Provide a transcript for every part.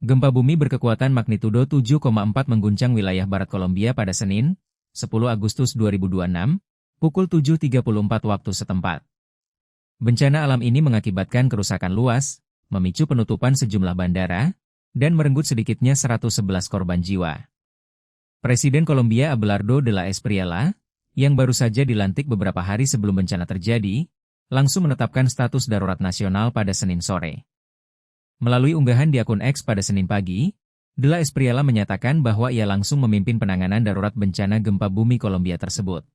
Gempa bumi berkekuatan magnitudo 7,4 mengguncang wilayah barat Kolombia pada Senin, 10 Agustus 2026, pukul 7.34 waktu setempat. Bencana alam ini mengakibatkan kerusakan luas, memicu penutupan sejumlah bandara, dan merenggut sedikitnya 111 korban jiwa. Presiden Kolombia Abelardo de la Espriella, yang baru saja dilantik beberapa hari sebelum bencana terjadi, langsung menetapkan status darurat nasional pada Senin sore. Melalui unggahan di akun X pada Senin pagi, de la Espriella menyatakan bahwa ia langsung memimpin penanganan darurat bencana gempa bumi Kolombia tersebut.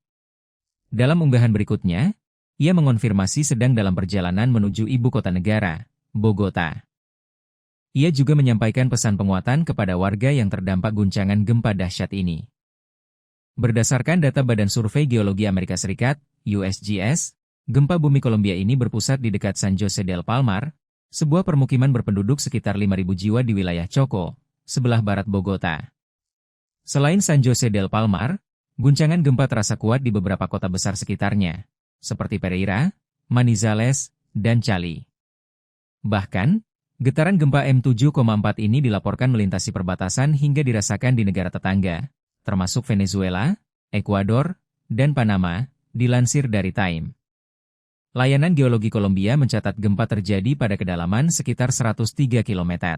Dalam unggahan berikutnya, ia mengonfirmasi sedang dalam perjalanan menuju ibu kota negara, Bogota. Ia juga menyampaikan pesan penguatan kepada warga yang terdampak guncangan gempa dahsyat ini. Berdasarkan data Badan Survei Geologi Amerika Serikat, USGS, gempa bumi Kolombia ini berpusat di dekat San Jose del Palmar, sebuah permukiman berpenduduk sekitar 5.000 jiwa di wilayah Choco, sebelah barat Bogota. Selain San Jose del Palmar, guncangan gempa terasa kuat di beberapa kota besar sekitarnya, seperti Pereira, Manizales, dan Cali. Bahkan, getaran gempa M7,4 ini dilaporkan melintasi perbatasan hingga dirasakan di negara tetangga, termasuk Venezuela, Ekuador, dan Panama, dilansir dari Time. Layanan Geologi Kolombia mencatat gempa terjadi pada kedalaman sekitar 103 km.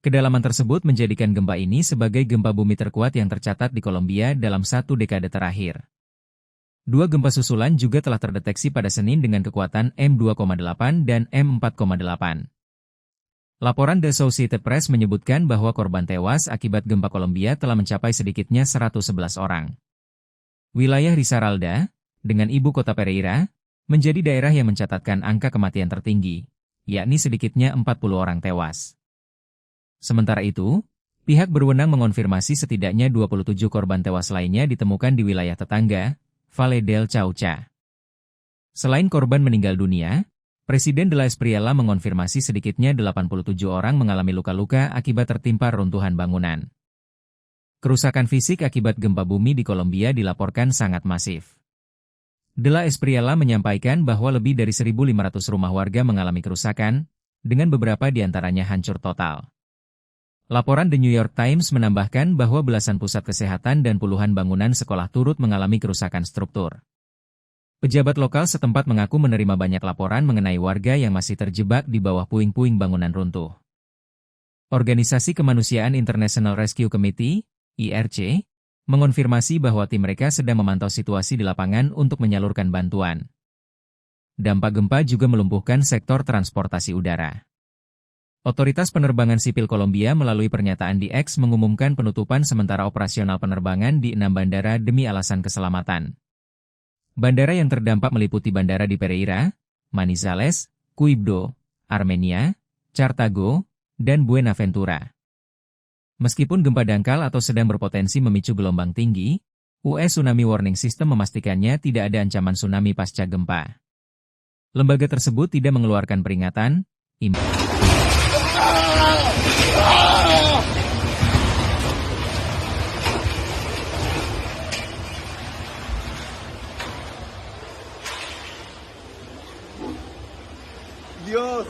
Kedalaman tersebut menjadikan gempa ini sebagai gempa bumi terkuat yang tercatat di Kolombia dalam 1 dekade terakhir. Dua gempa susulan juga telah terdeteksi pada Senin dengan kekuatan M2,8 dan M4,8. Laporan The Associated Press menyebutkan bahwa korban tewas akibat gempa Kolombia telah mencapai sedikitnya 111 orang. Wilayah Risaralda, dengan ibu kota Pereira, menjadi daerah yang mencatatkan angka kematian tertinggi, yakni sedikitnya 40 orang tewas. Sementara itu, pihak berwenang mengonfirmasi setidaknya 27 korban tewas lainnya ditemukan di wilayah tetangga, Valle del Cauca. Selain korban meninggal dunia, Presiden de la Espriella mengonfirmasi sedikitnya 87 orang mengalami luka-luka akibat tertimpa runtuhan bangunan. Kerusakan fisik akibat gempa bumi di Kolombia dilaporkan sangat masif. De la Espriella menyampaikan bahwa lebih dari 1.500 rumah warga mengalami kerusakan, dengan beberapa di antaranya hancur total. Laporan The New York Times menambahkan bahwa belasan pusat kesehatan dan puluhan bangunan sekolah turut mengalami kerusakan struktur. Pejabat lokal setempat mengaku menerima banyak laporan mengenai warga yang masih terjebak di bawah puing-puing bangunan runtuh. Organisasi Kemanusiaan International Rescue Committee, IRC, mengonfirmasi bahwa tim mereka sedang memantau situasi di lapangan untuk menyalurkan bantuan. Dampak gempa juga melumpuhkan sektor transportasi udara. Otoritas Penerbangan Sipil Kolombia melalui pernyataan di X mengumumkan penutupan sementara operasional penerbangan di 6 bandara demi alasan keselamatan. Bandara yang terdampak meliputi bandara di Pereira, Manizales, Quibdó, Armenia, Cartago, dan Buenaventura. Meskipun gempa dangkal atau sedang berpotensi memicu gelombang tinggi, US Tsunami Warning System memastikannya tidak ada ancaman tsunami pasca gempa. Lembaga tersebut tidak mengeluarkan peringatan, Dios.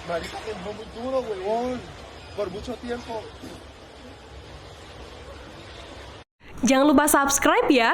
Marica, que fue muy duro, huevón, por mucho tiempo. Jangan lupa subscribe ya.